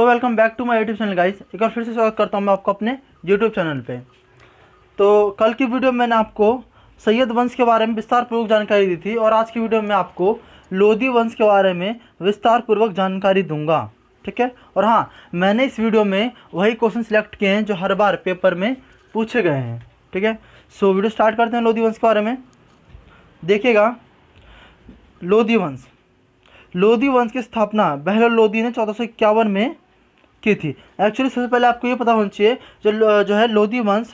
Welcome back to my YouTube channel guys. एक बार फिर से स्वागत करता हूं मैं आपको अपने यूट्यूब चैनल पे। तो कल की वीडियो में मैंने आपको सैयद वंश के बारे में विस्तार पूर्वक जानकारी दी थी और आज की वीडियो में आपको लोधी वंश के बारे में विस्तार पूर्वक जानकारी दूंगा। ठीक है, और हाँ, मैंने इस वीडियो में वही क्वेश्चन सिलेक्ट किए हैं जो हर बार पेपर में पूछे गए हैं। ठीक है, सो वीडियो स्टार्ट करते हैं लोधी वंश के बारे में। देखिएगा, लोधी वंश की स्थापना बहलोल लोधी ने 1451 में की थी। एक्चुअली सबसे पहले आपको ये पता होना चाहिए जो है लोधी वंश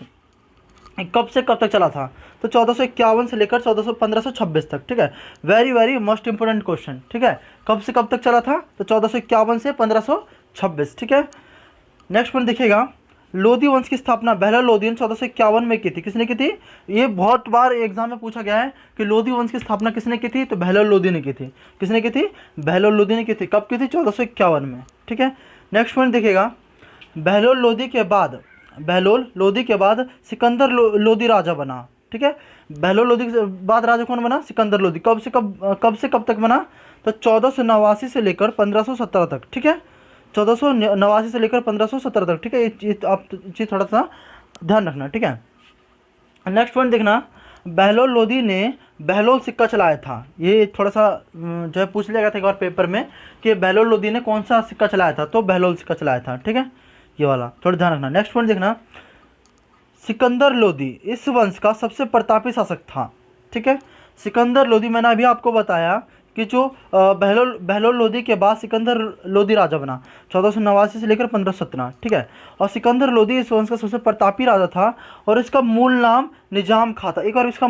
कब से कब तक चला था। तो 1451 से लेकर 1526 तक। ठीक है, very very most important question. ठीक है, कब से कब तक चला था? तो 1451 से 1526। ठीक है, नेक्स्ट पॉइंट देखिएगा, लोधी वंश की स्थापना बहलोल लोधी ने 1451 में की थी। किसने की थी? ये बहुत बार एग्जाम में पूछा गया है कि लोधी वंश की स्थापना किसने की थी? तो बहलोल लोधी ने की थी। किसने की थी? बहलोल लोधी ने की थी। कब की थी? 1451 में। ठीक है, नेक्स्ट पॉइंट देखिएगा, बहलोल लोधी के बाद सिकंदर लोधी राजा बना। ठीक है, बहलोल लोधी के बाद राजा कौन बना? सिकंदर लोधी। कब से कब तक बना? तो 1489 से लेकर 1517 तक। ठीक है, 1489 से लेकर 1517 तक। ठीक है, ये आप चीज़ थोड़ा सा ध्यान रखना। ठीक है, नेक्स्ट पॉइंट देखना, बहलोल लोधी ने बहलोल सिक्का चलाया था। ये थोड़ा सा जो है पूछ लिया गया था एक बार पेपर में कि बहलोल लोधी ने कौन सा सिक्का चलाया था? तो बहलोल सिक्का चलाया था। ठीक है, ये वाला थोड़ा ध्यान रखना। नेक्स्ट पॉइंट देखना, सिकंदर लोधी इस वंश का सबसे प्रतापी शासक था। ठीक है, सिकंदर लोधी, मैंने अभी आपको बताया कि जो बहलोल लोधी के बाद सिकंदर लोधी राजा बना 1489 से लेकर 1517। ठीक है, और सिकंदर लोधी इस वंश का सबसे प्रतापी राजा था और इसका मूल नाम निजाम खां था। एक बार इसका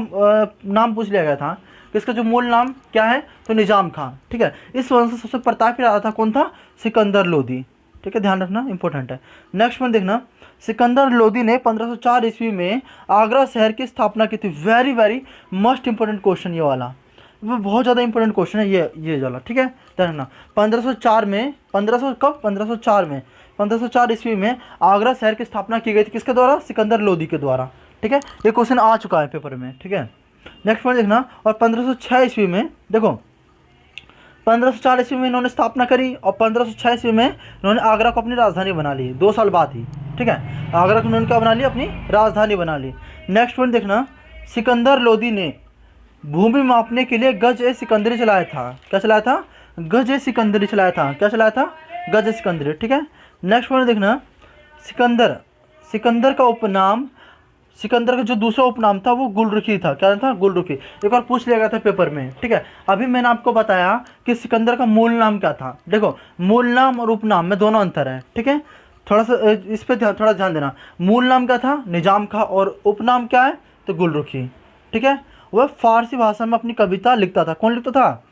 नाम पूछ लिया गया था कि इसका जो मूल नाम क्या है? तो निजाम खां। ठीक है, इस वंश का सबसे प्रतापी राजा था कौन था? सिकंदर लोधी। ठीक है, ध्यान रखना, इंपॉर्टेंट है। नेक्स्ट पॉइंट देखना, सिकंदर लोधी ने 1504 ईस्वी में आगरा शहर की स्थापना की थी। Very very most important question ये वाला, वो बहुत ज़्यादा इंपॉर्टेंट क्वेश्चन है ये वाला। ठीक है, ध्यान रखना, 1504 में 1504 ईस्वी में आगरा शहर की स्थापना की गई थी। किसके द्वारा? सिकंदर लोधी के द्वारा। ठीक है, ये क्वेश्चन आ चुका है पेपर में। ठीक है, नेक्स्ट पॉइंट देखना, और 1506 ईस्वी में, देखो 1504 ईस्वी में इन्होंने स्थापना करी और 1506 ईस्वी में इन्होंने आगरा को अपनी राजधानी बना ली। 2 साल बाद ही। ठीक है, आगरा को इन्होंने क्या बना ली? अपनी राजधानी बना ली। नेक्स्ट पॉइंट देखना, सिकंदर लोधी ने भूमि मापने के लिए गज ए सिकंदरी चलाया था। क्या चलाया था? गज ए सिकंदरी चलाया था। क्या चलाया था? गज ए सिकंदरी। ठीक है, नेक्स्ट पॉइंट देखना, सिकंदर का उपनाम, सिकंदर का जो दूसरा उपनाम था वो गुलरुखी था। क्या था? गुलरुखी। एक बार पूछ लिया गया था पेपर में। ठीक है, अभी मैंने आपको बताया कि सिकंदर का मूल नाम क्या था। देखो, मूल नाम और उपनाम में दोनों अंतर है। ठीक है, थोड़ा सा इस पर थोड़ा ध्यान देना। मूल नाम क्या था? निजाम खां, और उपनाम क्या है? तो गुलरुखी। ठीक है, वह फारसी भाषा में अपनी कविता लिखता था। कौन लिखता था?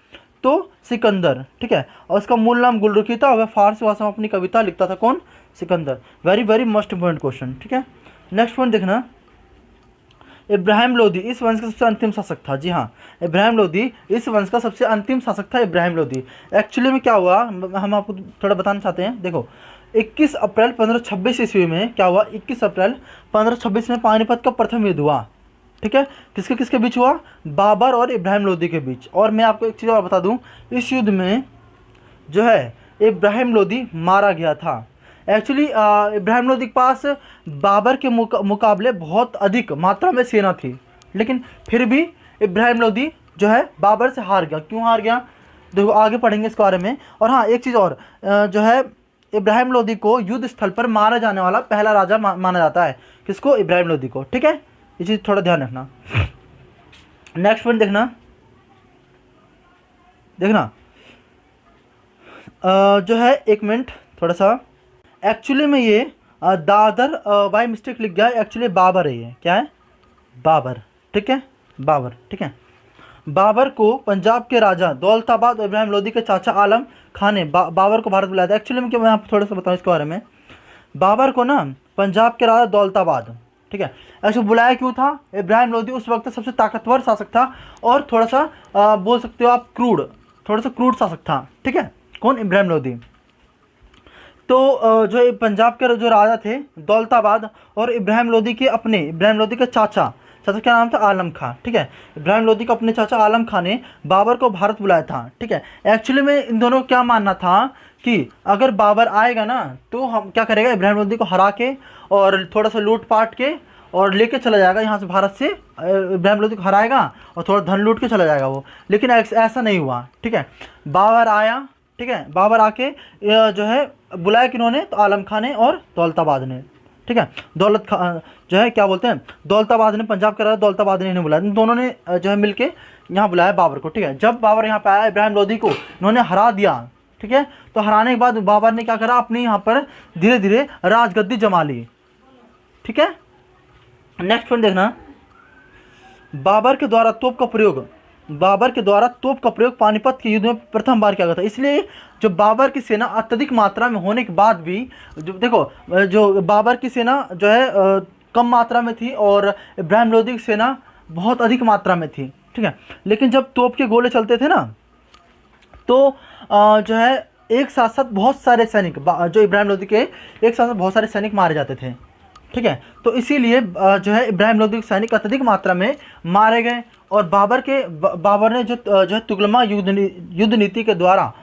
तो सिकंदर। ठीक है, और उसका मूल नाम गुलरुखी था। वह फारसी भाषा में अपनी कविता लिखता था। कौन? Sikandar. Very very most important question. ठीक है, नेक्स्ट पॉइंट देखना, इब्राहिम लोधी इस वंश का सबसे अंतिम शासक था। जी हाँ, इब्राहिम लोधी इस वंश का सबसे अंतिम शासक था। इब्राहिम लोधी एक्चुअली में क्या हुआ, हम आपको थोड़ा बताना चाहते हैं। देखो, 21 अप्रैल 1526 ईस्वी में क्या हुआ? 21 अप्रैल 1526 में पानीपत का प्रथम युद्ध हुआ। ठीक है, किसके किसके बीच हुआ? बाबर और इब्राहिम लोधी के बीच। और मैं आपको एक चीज़ और बता दूं, इस युद्ध में जो है इब्राहिम लोधी मारा गया था। एक्चुअली इब्राहिम लोधी के पास बाबर के मुकाबले बहुत अधिक मात्रा में सेना थी, लेकिन फिर भी इब्राहिम लोधी जो है बाबर से हार गया। क्यों हार गया? देखो, आगे पढ़ेंगे इस बारे में। और हाँ, एक चीज़ और, जो है इब्राहिम लोधी को युद्ध स्थल पर मारा जाने वाला पहला राजा माना जाता है। किसको? इब्राहिम लोधी को। ठीक है, ये चीज़ थोड़ा ध्यान रखना। नेक्स्ट पॉइंट देखना, जो है, एक मिनट, थोड़ा सा एक्चुअली में ये दादर बाय मिस्टेक लिख गया। एक्चुअली बाबर है ये। क्या है? बाबर। ठीक है, बाबर। ठीक है, बाबर को पंजाब के राजा दौलताबाद और इब्राहिम लोधी के चाचा आलम खान ने बाबर को भारत बुलाया था। एक्चुअली में क्या, मैं आपको थोड़ा सा बताऊँ इसके बारे में। बाबर को ना पंजाब के राजा दौलताबाद, ठीक है, ऐसे बुलाया क्यों था? इब्राहिम लोधी उस वक्त सबसे ताकतवर शासक था और थोड़ा सा बोल सकते हो आप थोड़ा सा क्रूड शासक था। ठीक है, कौन? इब्राहिम लोधी। तो जो पंजाब के जो राजा थे दौलताबाद और इब्राहिम लोधी के चाचा क्या नाम था? आलम खां। ठीक है, इब्राहिम लोधी को अपने चाचा आलम खां ने बाबर को भारत बुलाया था। ठीक है, एक्चुअली में इन दोनों क्या मानना था कि अगर बाबर आएगा ना तो हम क्या करेगा, इब्राहिम लोदी को हरा के और थोड़ा सा लूट पाट के और लेके चला जाएगा यहाँ से, भारत से इब्राहिम लोदी को हराएगा और थोड़ा धन लूट के चला जाएगा वो। लेकिन ऐसा नहीं हुआ, ठीक है। बाबर आया, ठीक है, बाबर आके जो है बुलाया किन्होंने, तो आलम खान ने और दौलताबाद ने, ठीक है। दौलत खान जो है क्या बोलते हैं, दौलताबाद ने पंजाब का राजा दौलताबाद ने इन्हें बुलाया, दोनों ने जो है मिलके यहाँ बुलाया बाबर को, ठीक है। जब बाबर यहाँ पे आया, इब्राहिम लोदी को इन्होंने हरा दिया, ठीक है। तो हराने के बाद बाबर ने क्या करा, अपने यहाँ पर धीरे धीरे राजगद्दी जमा ली, ठीक है। नेक्स्ट पॉइंट देखना, बाबर के द्वारा तोप का प्रयोग पानीपत के युद्ध में प्रथम बार किया गया था। इसलिए जो बाबर की सेना अत्यधिक मात्रा में होने के बाद भी, जो देखो जो बाबर की सेना जो है कम मात्रा में थी और इब्राहिम लोदी की सेना बहुत अधिक मात्रा में थी, ठीक है। लेकिन जब तोप के गोले चलते थे ना, तो जो है एक साथ साथ बहुत सारे सैनिक, जो इब्राहिम लोदी के एक साथ साथ बहुत सारे सैनिक मारे जाते थे, ठीक है। तो इसीलिए जो है इब्राहिम लोदी के सैनिक अत्यधिक मात्रा में मारे गए और बाबर ने जो है तुगलमा युद्ध नीति के द्वारा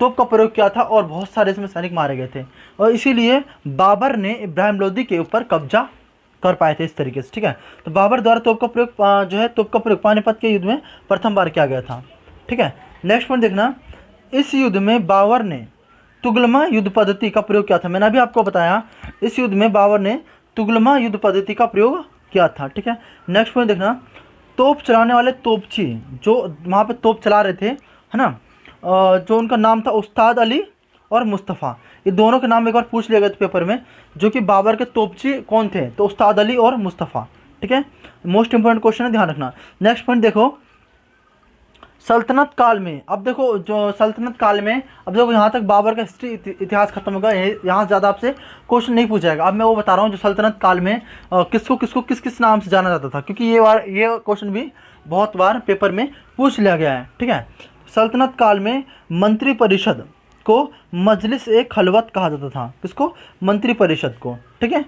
तोप का प्रयोग किया था और बहुत सारे इसमें सैनिक मारे गए थे और इसीलिए बाबर ने इब्राहिम लोदी के ऊपर कब्जा कर पाए थे इस तरीके से, ठीक है। तो बाबर द्वारा तोप का प्रयोग पानीपत के युद्ध में प्रथम बार किया गया था, ठीक है। नेक्स्ट पॉइंट देखना, इस युद्ध में बाबर ने तुगलमा युद्ध पद्धति का प्रयोग किया था। मैंने अभी आपको बताया, इस युद्ध में बाबर ने तुगलमा युद्ध पद्धति का प्रयोग किया था, ठीक है। नेक्स्ट पॉइंट देखना, तोप चलाने वाले तोपची जो वहाँ पे तोप चला रहे थे, है ना, जो उनका नाम था उस्ताद अली और मुस्तफ़ा, ये दोनों के नाम एक बार पूछ लिया गया था पेपर में, जो कि बाबर के तोपची कौन थे, तो उस्ताद अली और मुस्तफ़ा, ठीक है। मोस्ट इंपॉर्टेंट क्वेश्चन है, ध्यान रखना। नेक्स्ट पॉइंट देखो, सल्तनत काल में, अब देखो जो सल्तनत काल में, अब देखो यहाँ तक बाबर का हिस्ट्री इतिहास खत्म होगा, यहाँ से ज़्यादा आपसे क्वेश्चन नहीं पूछा जाएगा। अब मैं वो बता रहा हूँ जो सल्तनत काल में किसको किसको किस किस नाम से जाना जाता था, क्योंकि ये क्वेश्चन भी बहुत बार पेपर में पूछ लिया गया है, ठीक है। सल्तनत काल में मंत्री परिषद को मजलिस ए खलवत कहा जाता था, किसको, मंत्री परिषद को, ठीक है।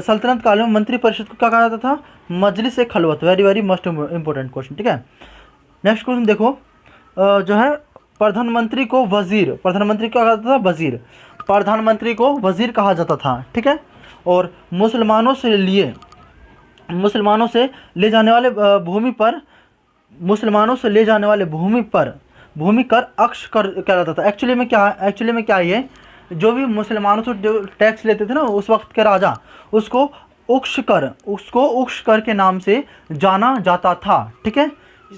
सल्तनत काल में मंत्री परिषद को क्या कहा जाता था, मजलिस ए खलवत। Very very most important question, ठीक है। नेक्स्ट क्वेश्चन देखो, जो है प्रधानमंत्री को वजीर, प्रधानमंत्री क्या कहा जाता था, वजीर, प्रधानमंत्री को वजीर कहा जाता था, ठीक है। और मुसलमानों से ले जाने वाले भूमि पर भूमि कर अक्ष कर क्या जाता था। एक्चुअली में क्या ये, जो भी मुसलमानों से जो टैक्स लेते थे ना उस वक्त के राजा, उसको उक्ष कर के नाम से जाना जाता था, ठीक है।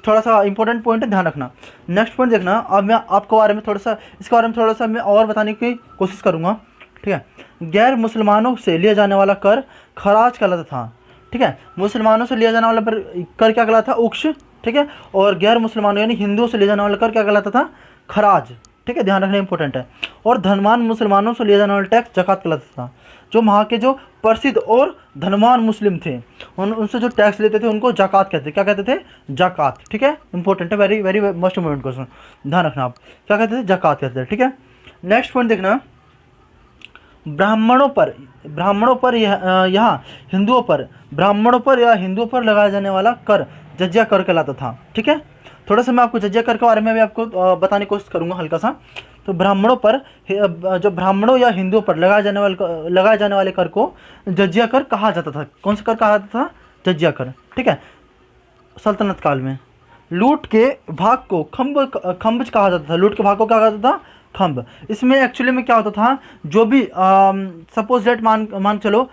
थोड़ा सा इंपॉर्टेंट पॉइंट है, ध्यान रखना। नेक्स्ट पॉइंट देखना, अब मैं आपको इसके बारे में थोड़ा सा मैं और बताने की कोशिश करूँगा, ठीक है। गैर मुसलमानों से लिया जाने वाला कर खराज कहलाता था, ठीक है। मुसलमानों से लिया जाने वाला कर क्या कहलाता था, उक्ष, ठीक है। और गैर मुसलमानों यानी हिंदुओं से लिया जाने वाला कर क्या कहलाता था, खराज, ठीक है। ध्यान रखना इंपॉर्टेंट है। और धनवान मुसलमानों से लिया जाने वाला टैक्स जकात कहलाता था। जो वहाँ के जो प्रसिद्ध और धनवान मुस्लिम थे उनसे जो टैक्स लेते थे उनको जाकात कहते थे। क्या कहते थे, जाकात, ठीक है। इंपॉर्टेंट है, very very most important question, ध्यान रखना आप, क्या कहते थे, जाकात कहते थे, ठीक है। नेक्स्ट पॉइंट देखना, ब्राह्मणों पर या हिंदुओं पर लगाया जाने वाला कर जजिया कर कहलाता था, ठीक है। थोड़ा सा मैं आपको जजिया कर के बारे में भी आपको बताने की कोशिश करूँगा हल्का सा। तो ब्राह्मणों या हिंदुओं पर लगाए जाने वाले कर को जजिया कर कहा जाता था। कौन सा कर कहा जाता था, जजिया कर, ठीक है। सल्तनत काल में लूट के भाग को खम्ब कहा जाता था। लूट के भाग को क्या कहा जाता था, खम्ब। इसमें एक्चुअली में क्या होता था, जो भी सपोज डेट मान चलो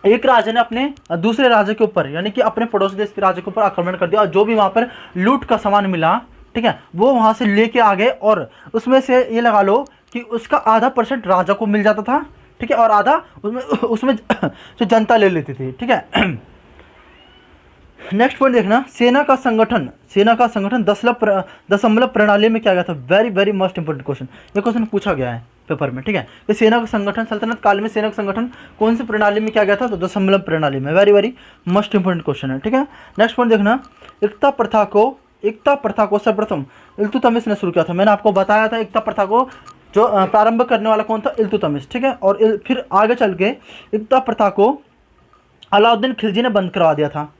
एक राजा ने अपने दूसरे राजा के ऊपर यानी कि अपने पड़ोसी देश के राजा के ऊपर आक्रमण कर दिया और जो भी वहाँ पर लूट का सामान मिला, ठीक है, वो वहाँ से लेके आ गए और उसमें से ये लगा लो कि उसका आधा % राजा को मिल जाता था, ठीक है, और आधा उसमें जो जनता ले लेती थी, ठीक है। नेक्स्ट पॉइंट देखना, सेना का संगठन दशमलव प्रणाली में क्या गया था। Very very most important question, ये क्वेश्चन पूछा गया है पेपर में, ठीक है। कि सेना का संगठन, सल्तनत काल में सेना का संगठन कौन सी प्रणाली में क्या गया था, तो दशमलव प्रणाली में। Very very most important question है, ठीक है। नेक्स्ट पॉइंट देखना, एकता प्रथा को सर्वप्रथम इल्तुतमिश ने शुरू किया था। मैंने आपको बताया था एकता प्रथा को जो प्रारंभ करने वाला कौन था, इल्तुतमिश, ठीक है। और फिर आगे चल के एकता प्रथा को अलाउद्दीन खिलजी ने बंद करवा दिया था,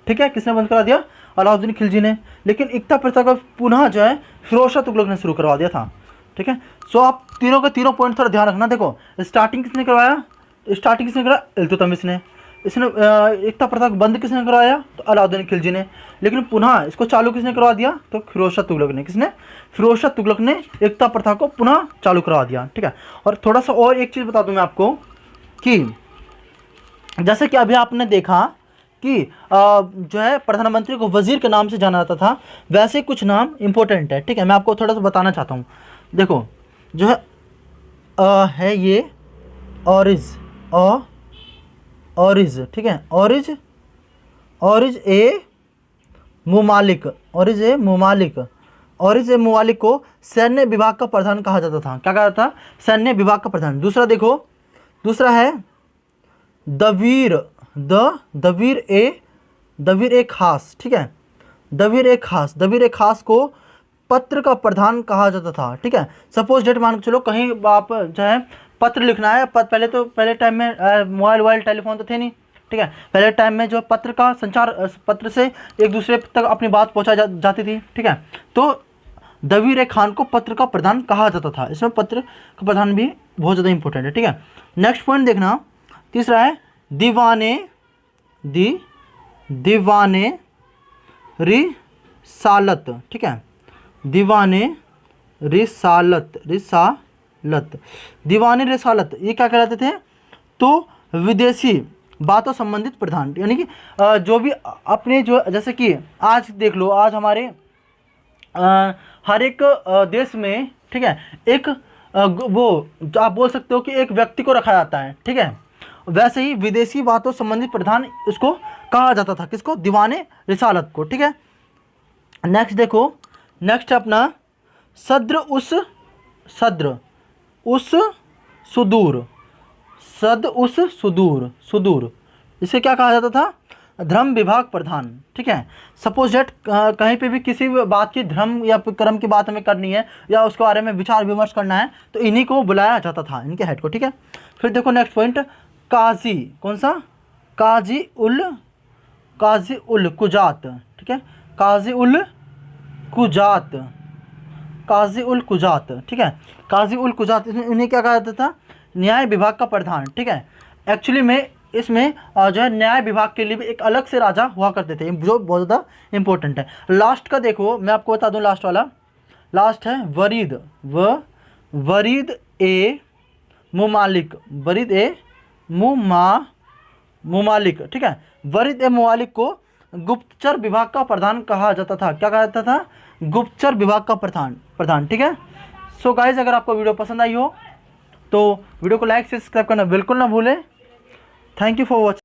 ठीक है। किसने बंद करा दिया, अलाउद्दीन खिलजी ने। लेकिन एकता प्रथा का पुनः जो है फिरोज शाह तुगलक ने शुरू करवा दिया था। ठीक है। सो आप तीनों के तीनों पॉइंट थोड़ा ध्यान रखना। देखो स्टार्टिंग किसने करवाया, स्टार्टिंग किसने कराया, इल्तुतमिश ने। इसने एकता प्रथा को बंद किसने करवाया, तो अलाउद्दीन खिलजी ने। लेकिन पुनः इसको चालू किसने करवा दिया, तो फिरोज शाह तुगलक ने। किसने, फिरोज शाह तुगलक ने एकता प्रथा को पुनः चालू करवा दिया, ठीक है। और थोड़ा सा और एक चीज़ बता दूं मैं आपको कि जैसे कि अभी आपने देखा कि जो है प्रधानमंत्री को वजीर के नाम से जाना जाता था, वैसे कुछ नाम इंपॉर्टेंट है, ठीक है। मैं आपको थोड़ा सा बताना चाहता हूँ। देखो जो है ये औरिज, ठीक है, औरिज ए मुमालिक, औरिज ए मुमालिक को सैन्य विभाग का प्रधान कहा जाता था। क्या कहा जाता था, सैन्य विभाग का प्रधान। दूसरा देखो, दूसरा है दवीर ए खास, ठीक है, दवीर ए खास को पत्र का प्रधान कहा जाता था, ठीक है। सपोज डेट मान के चलो कहीं आप जो है पत्र लिखना है, पहले टाइम में मोबाइल टेलीफोन तो थे नहीं, ठीक है। पहले टाइम में जो पत्र का संचार, पत्र से एक दूसरे तक अपनी बात पहुंचा जाती थी, ठीक है। तो दवीर ए खान को पत्र का प्रधान कहा जाता था। इसमें पत्र का प्रधान भी बहुत ज़्यादा इंपॉर्टेंट है, ठीक है। नेक्स्ट पॉइंट देखना, तीसरा है दीवाने रिसालत, ठीक है, दीवाने रिसालत, ये क्या कहलाते थे, तो विदेशी बातों संबंधित प्रधान। यानी कि जो भी अपने जो, जैसे कि आज देख लो, आज हमारे हर एक देश में, ठीक है, एक वो आप बोल सकते हो कि एक व्यक्ति को रखा जाता है, ठीक है। वैसे ही विदेशी बातों संबंधित प्रधान इसको कहा जाता था, किसको, दीवाने रिसालत को, ठीक है। नेक्स्ट देखो, नेक्स्ट अपना सद्र उस सुदूर, इसे क्या कहा जाता था, धर्म विभाग प्रधान, ठीक है। सपोज डेट कहीं पे भी किसी भी बात की, धर्म या कर्म की बात हमें करनी है या उसके बारे में विचार विमर्श करना है, तो इन्हीं को बुलाया जाता था, इनके हेड को, ठीक है। फिर देखो नेक्स्ट पॉइंट, काजी, कौन सा, काजी उल कुजात, ठीक है, काजी उल कुजात, ठीक है, काजी उल कुजात, इन्हें क्या कहा जाता था, न्याय विभाग का प्रधान, ठीक है। एक्चुअली में इसमें जो है न्याय विभाग के लिए भी एक अलग से राजा हुआ करते थे, जो बहुत ज़्यादा इंपॉर्टेंट है। लास्ट का देखो, मैं आपको बता दूं, लास्ट वाला, लास्ट है वरीद ए मुमालिक, ठीक है। वरीद ए मुमालिक को गुप्तचर विभाग का प्रधान कहा जाता था। क्या कहा जाता था, गुप्तचर विभाग का प्रधान, ठीक है। सो गाइज, अगर आपको वीडियो पसंद आई हो तो वीडियो को लाइक से सब्सक्राइब करना बिल्कुल ना भूलें। Thank you for watching.